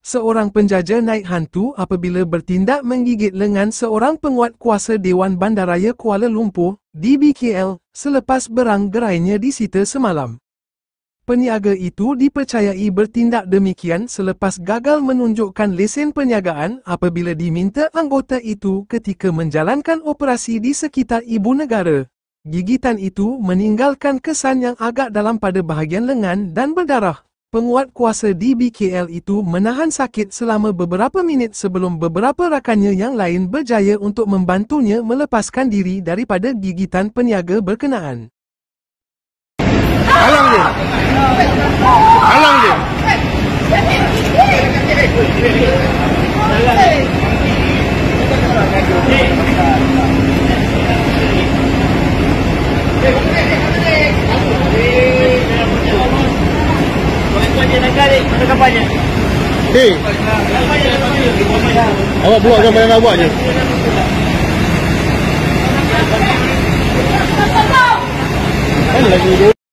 Seorang penjaja naik hantu apabila bertindak menggigit lengan seorang penguat kuasa Dewan Bandaraya Kuala Lumpur, DBKL, selepas berang gerainya disita semalam. Peniaga itu dipercayai bertindak demikian selepas gagal menunjukkan lesen perniagaan apabila diminta anggota itu ketika menjalankan operasi di sekitar ibu negara. Gigitan itu meninggalkan kesan yang agak dalam pada bahagian lengan dan berdarah. Penguat kuasa DBKL itu menahan sakit selama beberapa minit sebelum beberapa rakannya yang lain berjaya untuk membantunya melepaskan diri daripada gigitan peniaga berkenaan. Halang dia. Halang dia. Hei, awak buat gambar yang awak je. Kan lagi dulu.